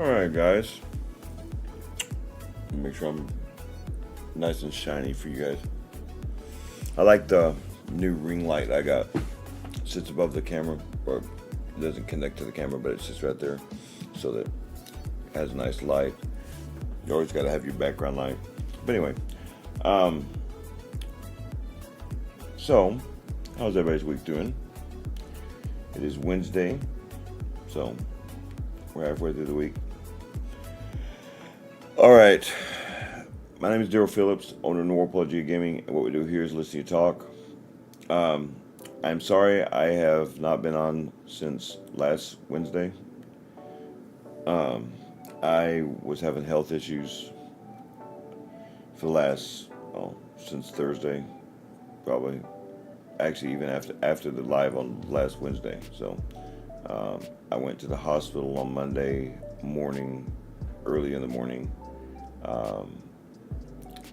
Alright guys, make sure I'm nice and shiny for you guys. I like the new ring light I got. It sits above the camera, or it doesn't connect to the camera, but it sits right there so that it has a nice light. You always got to have your background light. But anyway, so how's everybody's week doing? It is Wednesday, so we're halfway through the week. All right, my name is Daryl Phillips, owner of Apologia Gaming, and what we do here is listen to talk. I'm sorry I have not been on since last Wednesday. I was having health issues for the last, since Thursday, probably. Actually, even after the live on last Wednesday. So I went to the hospital on Monday morning, early in the morning,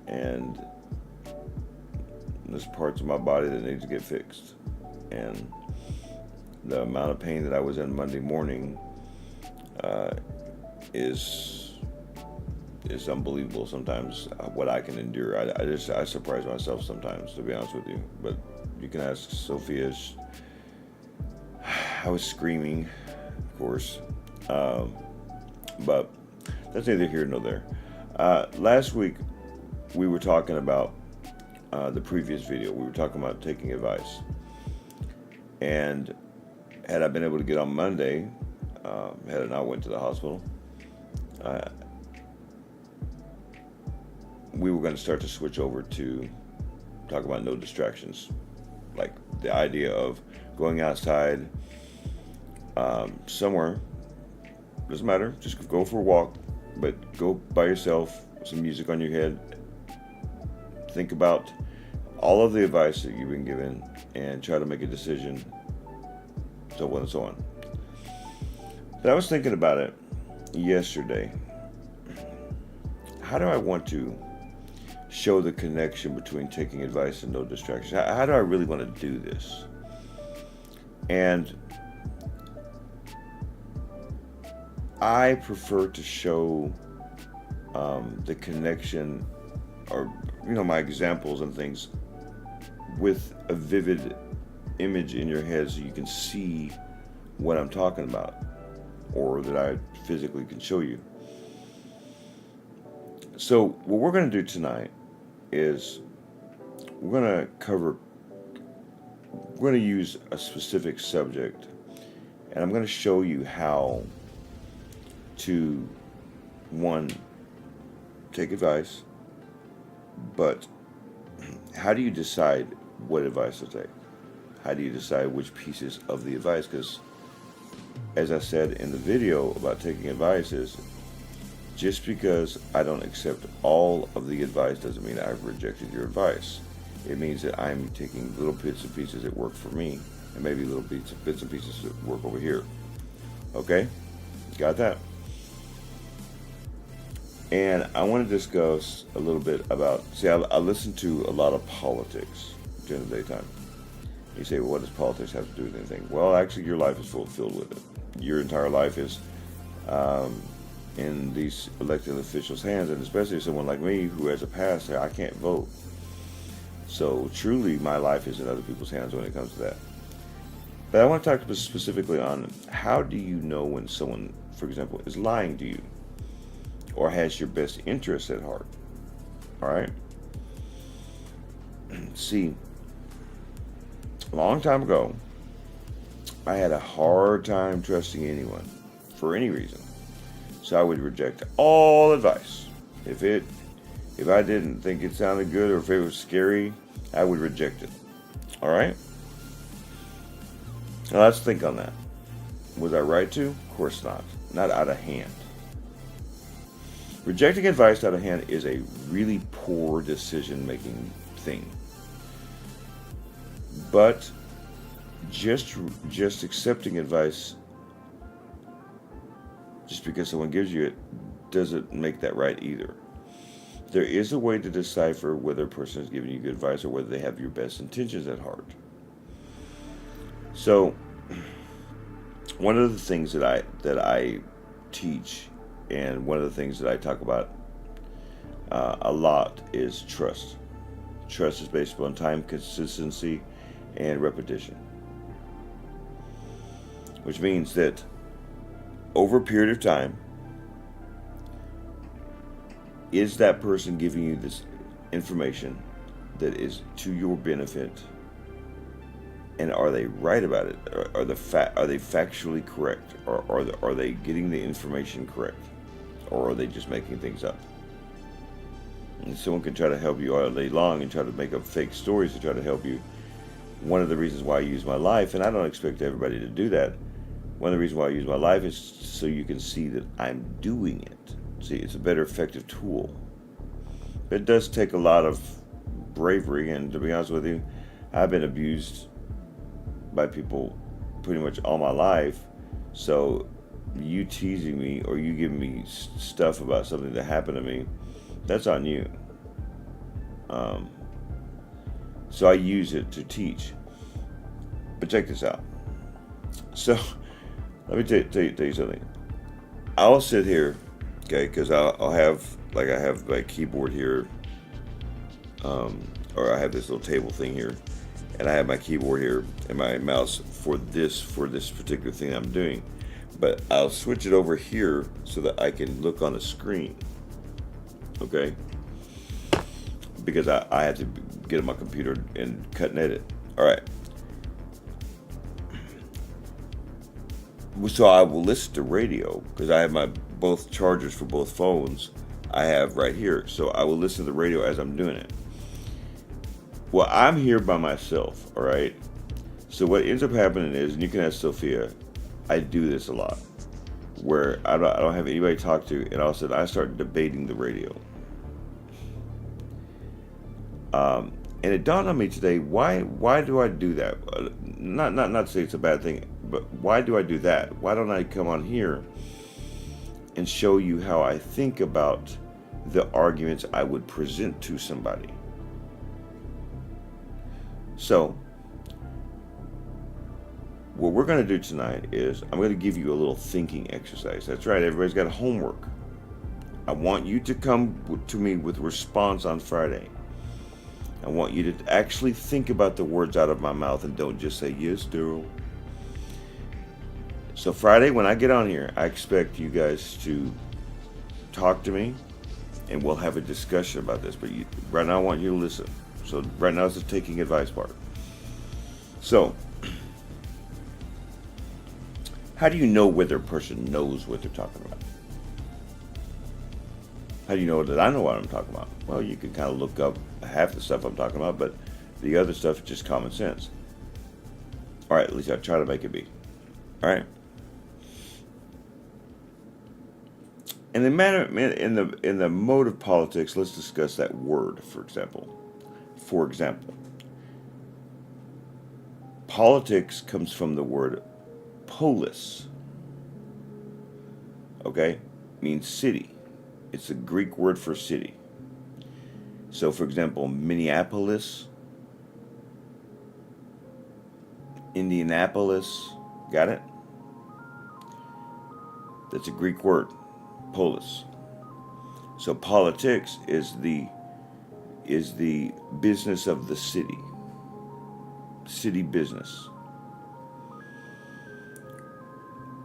and there's parts of my body that need to get fixed. And the amount of pain that I was in Monday morning is unbelievable sometimes, what I can endure. I surprise myself sometimes, to be honest with you. But you can ask Sophia. I was screaming, of course, but that's neither here nor there. Last week we were talking about the previous video. We were talking about taking advice, and had I been able to get on Monday, had I not went to the hospital, we were going to start to switch over to talk about no distractions, like the idea of going outside somewhere, doesn't matter, just go for a walk, but go by yourself, some music on your head, think about all of the advice that you've been given and try to make a decision, so on and so on. But I was thinking about it yesterday. How do I want to show the connection between taking advice and no distractions? How do I really want to do this? And I prefer to show the connection, or my examples and things, with a vivid image in your head so you can see what I'm talking about, or that I physically can show you. So what we're going to do tonight is we're going to use a specific subject, and I'm going to show you how to, one, take advice, but how do you decide what advice to take? How do you decide which pieces of the advice? Because as I said in the video about taking advice, is just because I don't accept all of the advice doesn't mean I've rejected your advice. It means that I'm taking little bits and pieces that work for me, and maybe little bits and pieces that work over here. Okay? Got that? And I want to discuss a little bit about, I listen to a lot of politics during the daytime. You say, well, what does politics have to do with anything? Well, actually, your life is filled with it. Your entire life is in these elected officials' hands, and especially someone like me who has a past, I can't vote. So truly, my life is in other people's hands when it comes to that. But I want to talk specifically on how do you know when someone, for example, is lying to you or has your best interests at heart. All right? See, a long time ago, I had a hard time trusting anyone for any reason. So I would reject all advice. If I didn't think it sounded good, or if it was scary, I would reject it. All right? Now let's think on that. Was I right to? Of course not. Not out of hand. Rejecting advice out of hand is a really poor decision-making thing. But just accepting advice just because someone gives you it doesn't make that right either. There is a way to decipher whether a person is giving you good advice or whether they have your best intentions at heart. So, one of the things that I teach and one of the things that I talk about a lot is trust. Trust is based upon time, consistency, and repetition. Which means that over a period of time, is that person giving you this information that is to your benefit? And are they right about it? Are they factually correct? Or are they getting the information correct? Or are they just making things up? And someone can try to help you all day long and try to make up fake stories to try to help you. One of the reasons why I use my life, and I don't expect everybody to do that, one of the reasons why I use my life is so you can see that I'm doing it. See, it's a better effective tool. But it does take a lot of bravery, and to be honest with you, I've been abused by people pretty much all my life. So you teasing me or you giving me stuff about something that happened to me, that's on you. So I use it to teach. But check this out. So let me tell you something. I'll sit here, okay, because I'll have, like, I have my keyboard here, or I have this little table thing here, and I have my keyboard here and my mouse for this particular thing I'm doing. But I'll switch it over here so that I can look on the screen. Okay? Because I have to get on my computer and cut and edit. Alright. So I will listen to radio because I have my both chargers for both phones I have right here. So I will listen to the radio as I'm doing it. Well, I'm here by myself, alright? So what ends up happening is, and you can ask Sophia, I do this a lot, where I don't have anybody to talk to, and all of a sudden I start debating the radio. And it dawned on me today, why do I do that? Not to say it's a bad thing, but why do I do that? Why don't I come on here and show you how I think about the arguments I would present to somebody? So, what we're going to do tonight is I'm going to give you a little thinking exercise. That's right, everybody's got homework. I want you to come to me with a response on Friday. I want you to actually think about the words out of my mouth and don't just say, yes, Daryl. So Friday, when I get on here, I expect you guys to talk to me and we'll have a discussion about this. But right now, I want you to listen. So right now is the taking advice part. So, how do you know whether a person knows what they're talking about? How do you know that I know what I'm talking about? Well, you can kind of look up half the stuff I'm talking about, but the other stuff is just common sense. All right, at least I try to make it be. All right. In the mode of politics, let's discuss that word, for example. For example, politics comes from the word polis. Okay? Means city. It's a Greek word for city. So, for example, Minneapolis, Indianapolis, got it? That's a Greek word, polis. So politics is the business of the city business.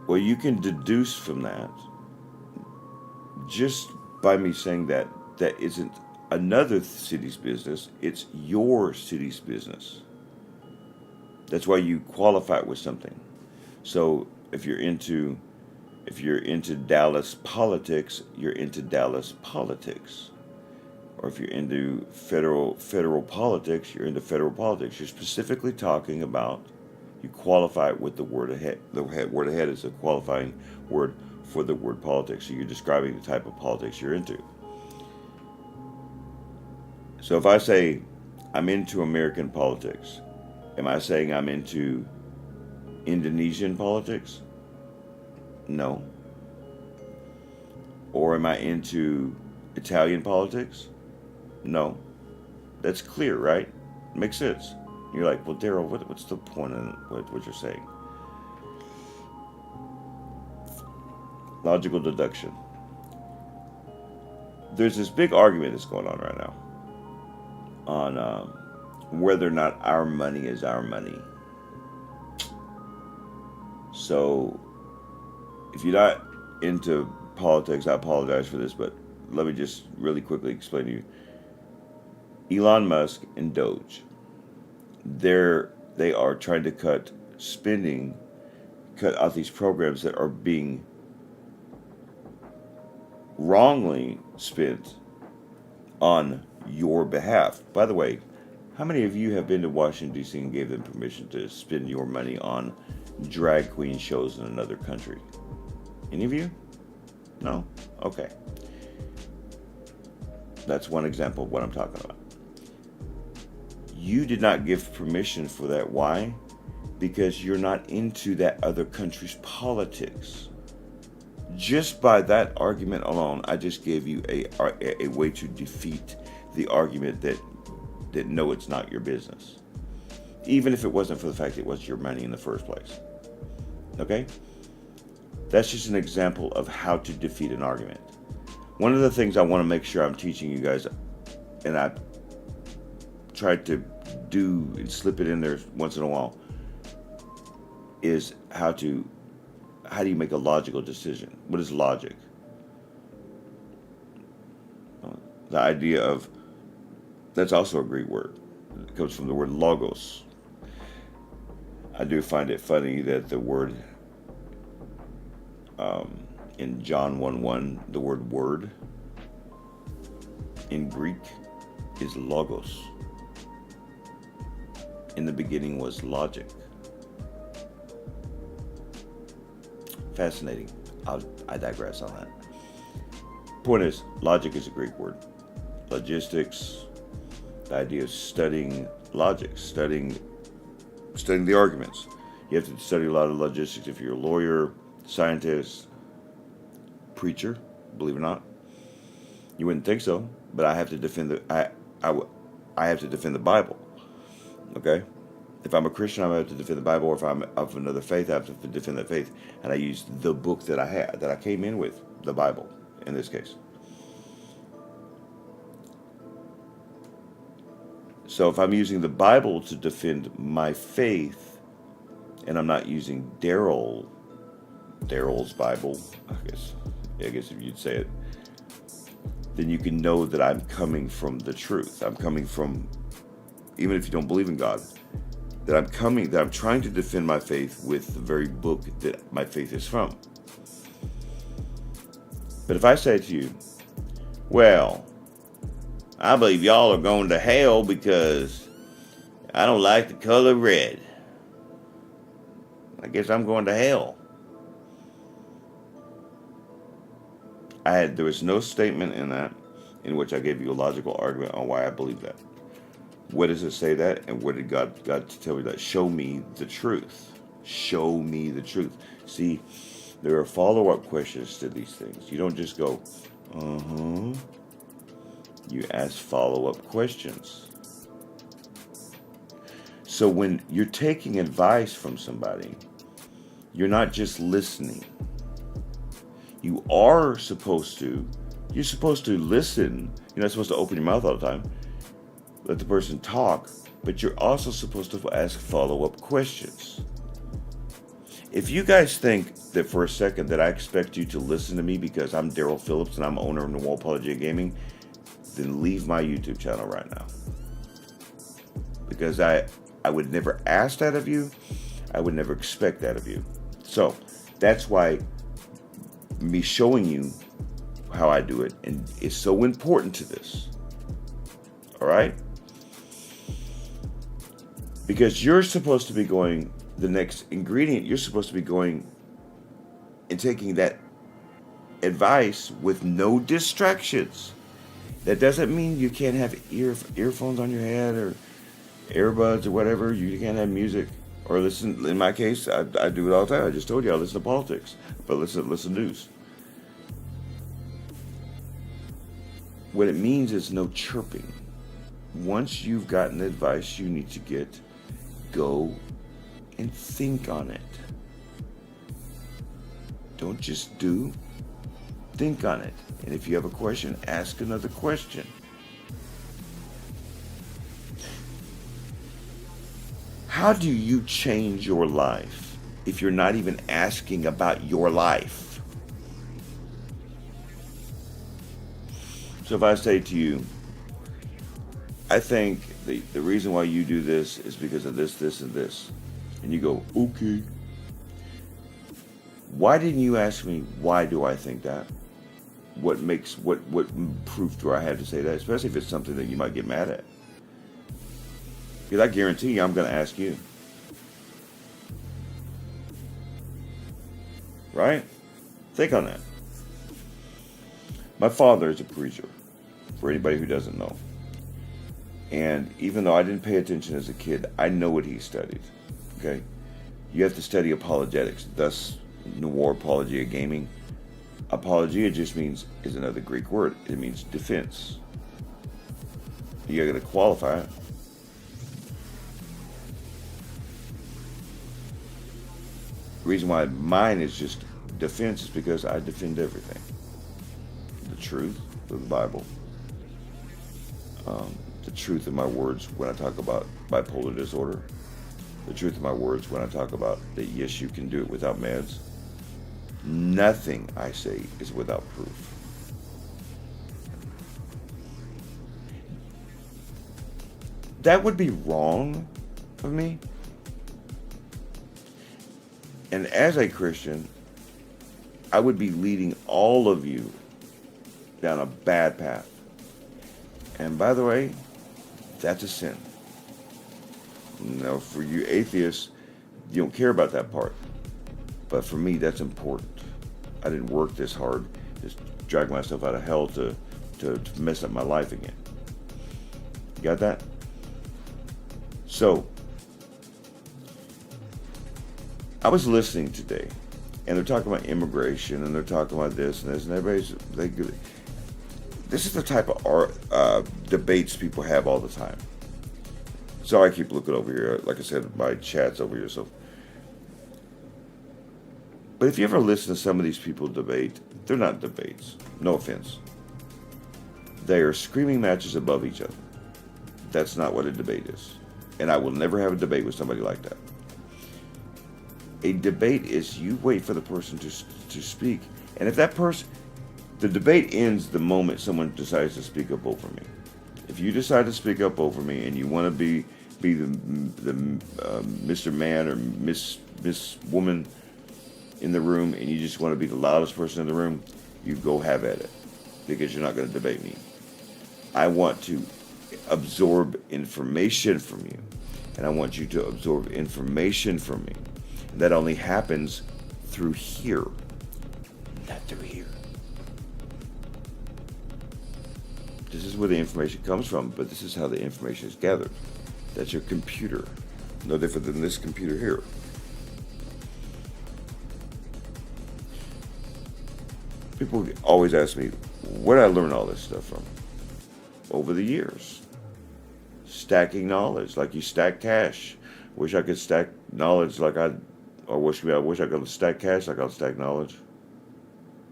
Well, you can deduce from that, just by me saying that isn't another city's business, it's your city's business. That's why you qualify it with something. So if you're into Dallas politics, you're into Dallas politics. Or if you're into federal politics, you're into federal politics. You're specifically talking about, you qualify it with the word ahead. The word ahead is a qualifying word for the word politics. So you're describing the type of politics you're into. So if I say I'm into American politics, am I saying I'm into Indonesian politics? No. Or am I into Italian politics? No. That's clear, right? Makes sense. You're like, well, Daryl, what's the point in what you're saying? Logical deduction. there's this big argument that's going on right now on whether or not our money is our money. So, if you're not into politics, I apologize for this, but let me just really quickly explain to you. Elon Musk and Doge, they are trying to cut spending, cut out these programs that are being wrongly spent on your behalf. By the way, how many of you have been to Washington, D.C. and gave them permission to spend your money on drag queen shows in another country? Any of you? No? Okay. That's one example of what I'm talking about. You did not give permission for that. Why? Because you're not into that other country's politics. Just by that argument alone, I just gave you a way to defeat the argument that no, it's not your business. Even if it wasn't for the fact it was your money in the first place. Okay? That's just an example of how to defeat an argument. One of the things I want to make sure I'm teaching you guys, and I tried to do and slip it in there once in a while, is how do you make a logical decision? What is logic? The idea of, that's also a Greek word. It comes from the word logos. I do find it funny that the word in John 1:1, the word word in Greek is logos. In the beginning was logic. Fascinating. I digress on that. Point is, logic is a Greek word. Logistics, the idea of studying logic, studying the arguments. You have to study a lot of logistics if you're a lawyer, scientist, preacher, believe it or not. You wouldn't think so, but I have to defend I have to defend the Bible. Okay? If I'm a Christian, I have to defend the Bible, or if I'm of another faith, I have to defend that faith. And I use the book that I came in with, the Bible, in this case. So if I'm using the Bible to defend my faith, and I'm not using Daryl's Bible, I guess if you'd say it, then you can know that I'm coming from the truth. I'm coming from, even if you don't believe in God, that I'm trying to defend my faith with the very book that my faith is from. But if I say to you, well, I believe y'all are going to hell because I don't like the color red, I guess I'm going to hell. There was no statement in that in which I gave you a logical argument on why I believe that. Where does it say that? And where did God tell me that? Show me the truth. Show me the truth. See, there are follow-up questions to these things. You don't just go, You ask follow-up questions. So when you're taking advice from somebody, you're not just listening. You're supposed to listen. You're not supposed to open your mouth all the time. Let the person talk, but you're also supposed to ask follow-up questions. If you guys think that for a second that I expect you to listen to me because I'm Daryl Phillips and I'm owner of New World Apologetic Gaming, then leave my YouTube channel right now. Because I would never ask that of you. I would never expect that of you. So that's why me showing you how I do it and is so important to this. All right? Because you're supposed to be going, the next ingredient, you're supposed to be going and taking that advice with no distractions. That doesn't mean you can't have earphones on your head or earbuds or whatever. You can't have music or listen. In my case, I do it all the time. I just told you I listen to politics, but listen to news. What it means is no chirping. Once you've gotten advice you need to get, go and think on it. Don't just do. Think on it. And if you have a question, ask another question. How do you change your life if you're not even asking about your life? So if I say to you, I think the reason why you do this is because of this, this, and this. And you go, okay. Why didn't you ask me, why do I think that? What proof do I have to say that? Especially if it's something that you might get mad at. Because I guarantee you I'm going to ask you. Right? Think on that. My father is a preacher, for anybody who doesn't know. And even though I didn't pay attention as a kid, I know what he studied. Okay? You have to study apologetics, thus noir apologia gaming. Apologia just is another Greek word. It means defense. You're going to qualify it. The reason why mine is just defense is because I defend everything. The truth of the Bible. The truth of my words when I talk about bipolar disorder. The truth of my words when I talk about that yes, you can do it without meds. Nothing I say is without proof. That would be wrong of me. And as a Christian, I would be leading all of you down a bad path. And by the way, that's a sin. Now, for you atheists, you don't care about that part. But for me, that's important. I didn't work this hard, just drag myself out of hell to mess up my life again. You got that? So, I was listening today, and they're talking about immigration, and they're talking about this and this, and this is the type of debates people have all the time. Sorry, I keep looking over here. Like I said, my chat's over here. So, but if you ever listen to some of these people debate, they're not debates. No offense. They are screaming matches above each other. That's not what a debate is. And I will never have a debate with somebody like that. A debate is you wait for the person to speak. And if that person, the debate ends the moment someone decides to speak up over me. If you decide to speak up over me and you want to be the Mr. Man or Miss Woman in the room and you just want to be the loudest person in the room, you go have at it, because you're not going to debate me. I want to absorb information from you, and I want you to absorb information from me. And that only happens through here, not through here. This is where the information comes from, but this is how the information is gathered. That's your computer. No different than this computer here. People always ask me, where did I learn all this stuff from? Over the years. Stacking knowledge, like you stack cash. Wish I could stack knowledge like I wish I could stack cash like I'll stack knowledge.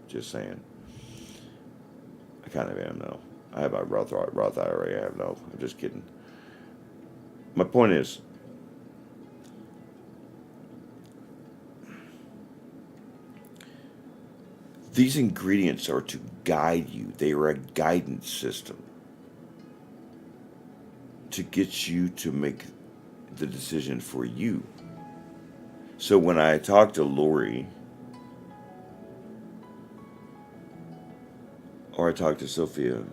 Just saying. I kind of am now. I have my Roth IRA. I have no. I'm just kidding. My point is, these ingredients are to guide you. They are a guidance system to get you to make the decision for you. So when I talk to Lori, or I talk to Sophia,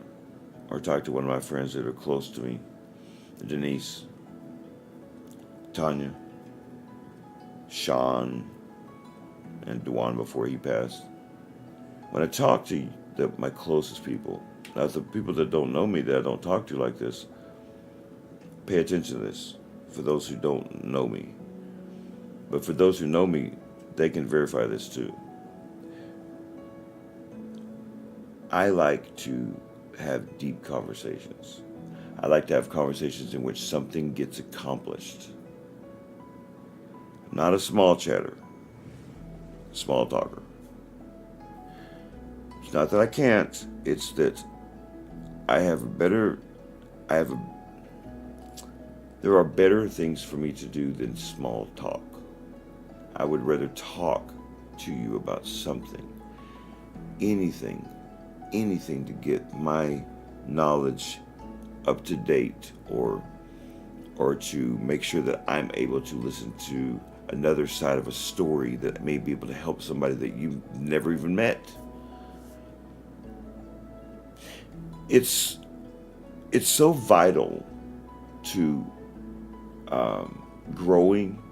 or talk to one of my friends that are close to me, Denise, Tanya, Sean, and Duan before he passed. When I talk to my closest people, now the people that don't know me, that I don't talk to like this, pay attention to this. For those who don't know me, but for those who know me, they can verify this too. I like to have deep conversations. I like to have conversations in which something gets accomplished. I'm not a small chatter, small talker. It's not that I can't. It's that I have a better, I have a, there are better things for me to do than small talk. I would rather talk to you about something, anything to get my knowledge up to date, or to make sure that I'm able to listen to another side of a story that may be able to help somebody that you've never even met. It's so vital to growing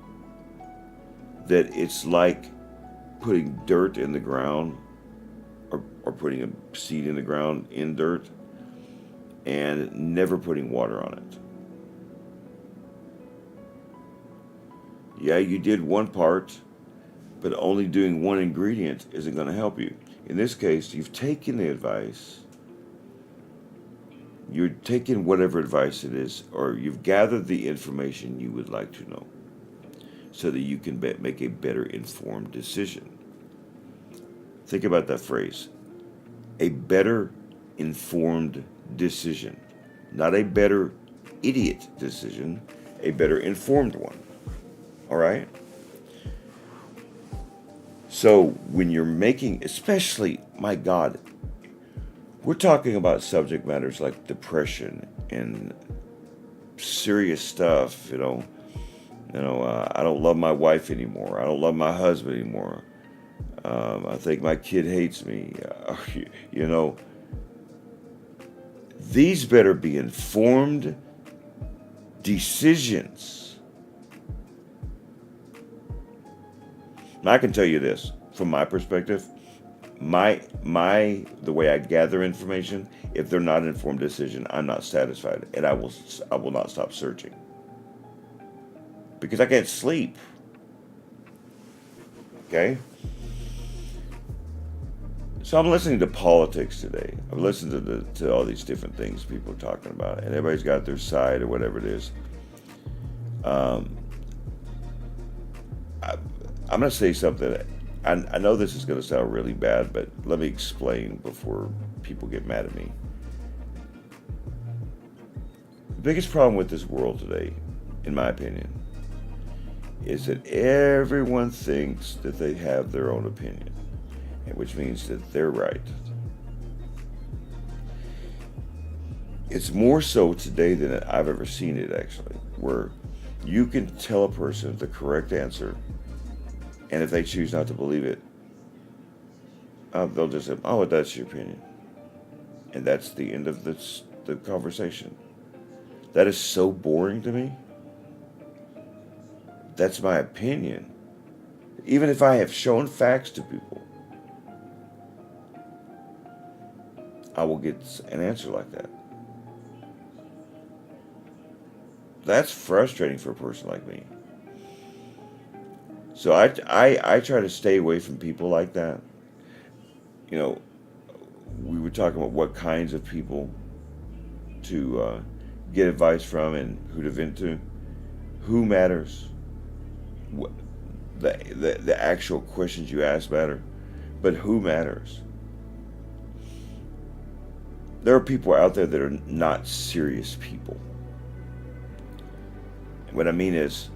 that it's like putting dirt in the ground, or putting a seed in the ground in dirt and never putting water on it. Yeah, you did one part, but only doing one ingredient isn't going to help you. In this case, you've taken the advice, you're taking whatever advice it is, or you've gathered the information you would like to know so that you can make a better informed decision. Think about that phrase. A better informed decision. Not a better idiot decision, a better informed one. All right? So when you're making, especially, my God, we're talking about subject matters like depression and serious stuff, I don't love my wife anymore. I don't love my husband anymore. I think my kid hates me. These better be informed decisions. Now, I can tell you this, from my perspective, the way I gather information, if they're not an informed decision, I'm not satisfied, and I will not stop searching. Because I can't sleep. Okay? So I'm listening to politics today. I've listened to all these different things people are talking about, and everybody's got their side or whatever it is. I'm going to say something. I know this is going to sound really bad, but let me explain before people get mad at me. The biggest problem with this world today, in my opinion, is that everyone thinks that they have their own opinion, which means that they're right. It's more so today than I've ever seen it, actually, where you can tell a person the correct answer, and if they choose not to believe it, they'll just say, "Oh, that's your opinion," and that's the end of the conversation. That is so boring to me. That's my opinion. Even if I have shown facts to people, I will get an answer like that. That's frustrating for a person like me. So I try to stay away from people like that. We were talking about what kinds of people to get advice from and who to vent to. Who matters? The actual questions you ask matter, but who matters? There are people out there that are not serious people. And what I mean is,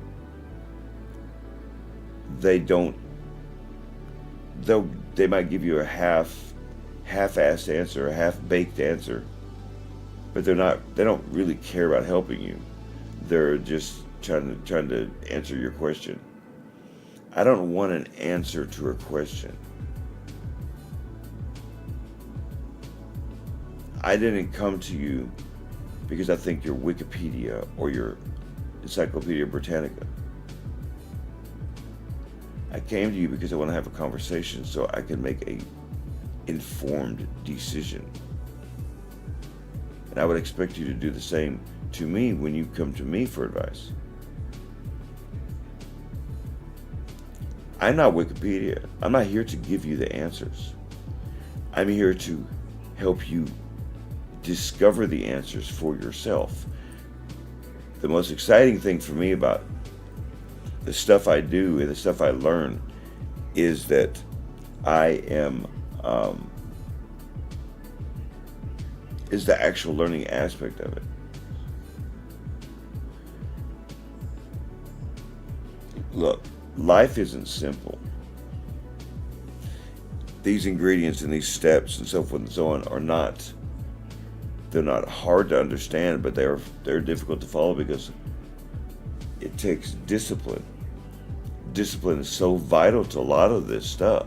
they might give you a half-assed answer, a half-baked answer, but they don't really care about helping you. They're just trying to answer your question. I don't want an answer to a question. I didn't come to you because I think you're Wikipedia or your Encyclopedia Britannica. I came to you because I want to have a conversation so I can make a informed decision. And I would expect you to do the same to me when you come to me for advice. I'm not Wikipedia. I'm not here to give you the answers. I'm here to help you discover the answers for yourself. The most exciting thing for me about the stuff I do and the stuff I learn is that I am is the actual learning aspect of it. Look, life isn't simple. These ingredients and these steps and so forth and so on are not, they're not hard to understand, but they're difficult to follow because it takes discipline. Discipline is so vital to a lot of this stuff.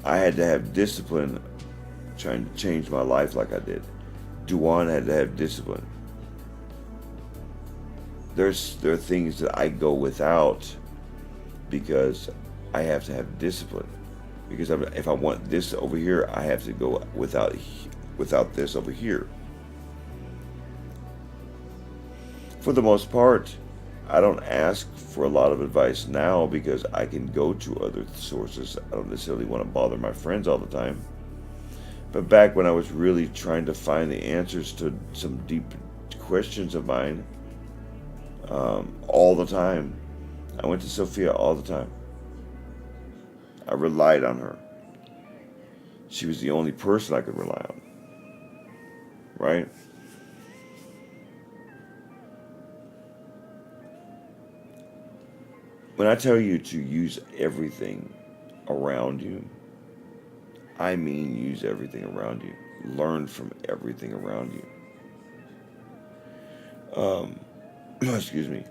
I had to have discipline trying to change my life like I did. Duan had to have discipline. There are things that I go without because I have to have discipline. Because if I want this over here, I have to go without this over here. For the most part, I don't ask for a lot of advice now because I can go to other sources. I don't necessarily want to bother my friends all the time. But back when I was really trying to find the answers to some deep questions of mine, all the time, I went to Sophia all the time. I relied on her. She was the only person I could rely on. Right? When I tell you to use everything around you, I mean use everything around you. Learn from everything around you. Excuse me.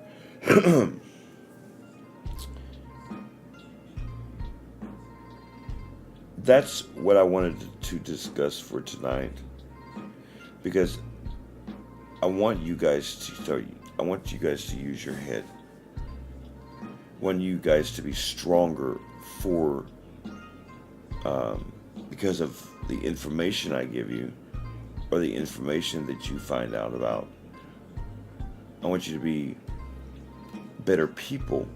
That's what I wanted to discuss for tonight, because I want you guys to use your head. I want you guys to be stronger because of the information I give you, or the information that you find out about. I want you to be better people,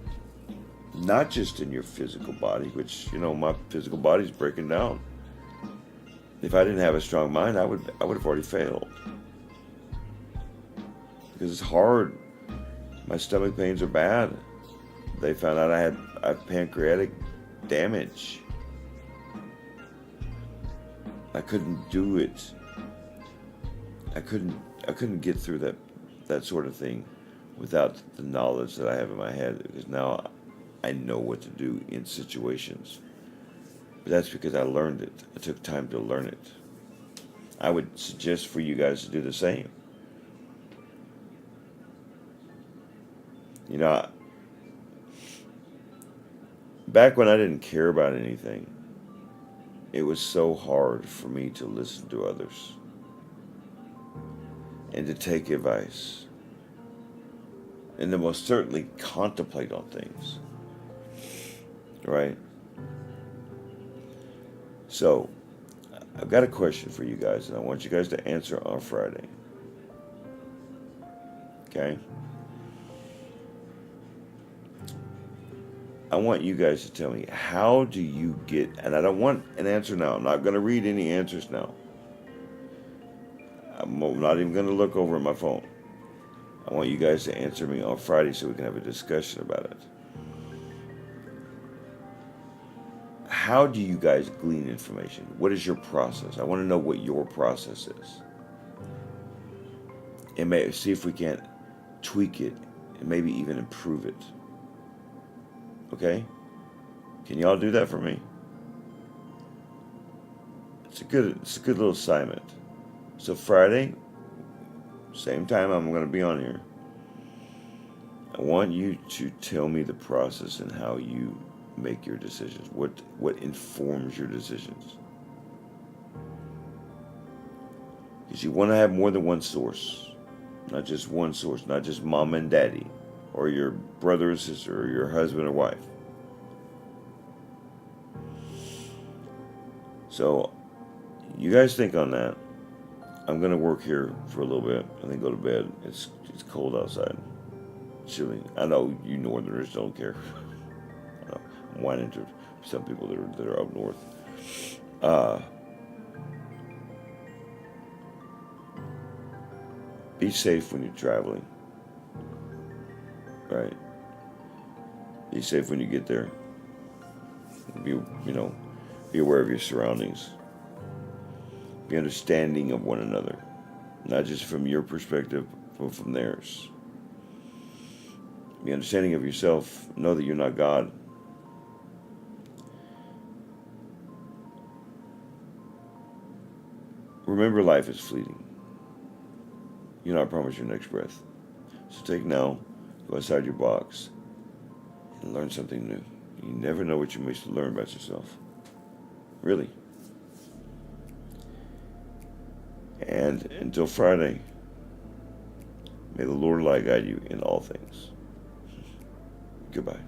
not just in your physical body, which, my physical body's breaking down. If I didn't have a strong mind, I would have already failed. Because it's hard. My stomach pains are bad. They found out I have pancreatic damage. I couldn't do it. I couldn't get through that sort of thing without the knowledge that I have in my head, because now I know what to do in situations. But that's because I learned it. I took time to learn it. I would suggest for you guys to do the same. Back when I didn't care about anything, it was so hard for me to listen to others and to take advice and to most certainly contemplate on things. Right? So, I've got a question for you guys, and I want you guys to answer on Friday. Okay? I want you guys to tell me, how do you get, and I don't want an answer now. I'm not going to read any answers now. I'm not even going to look over at my phone. I want you guys to answer me on Friday so we can have a discussion about it. How do you guys glean information? What is your process? I want to know what your process is. And see if we can't tweak it and maybe even improve it. Okay? Can y'all do that for me? It's a good little assignment. So Friday, same time I'm going to be on here. I want you to tell me the process and how you make your decisions. What informs your decisions? Because you want to have more than one source. Not just one source. Not just mom and daddy, or your brother or sister, or your husband or wife. So, you guys think on that. I'm going to work here for a little bit and then go to bed. It's cold outside. Chilly. I know you northerners don't care. I'm whining to some people that are up north. Be safe when you're traveling. Right? Be safe when you get there. Be aware of your surroundings. Be understanding of one another, not just from your perspective, but from theirs. Be understanding of yourself. Know that you're not God. Remember, life is fleeting. You're not promised your next breath. So take now, go outside your box, and learn something new. You never know what you may learn about yourself. Really. And until Friday, may the Lord light guide you in all things. Goodbye.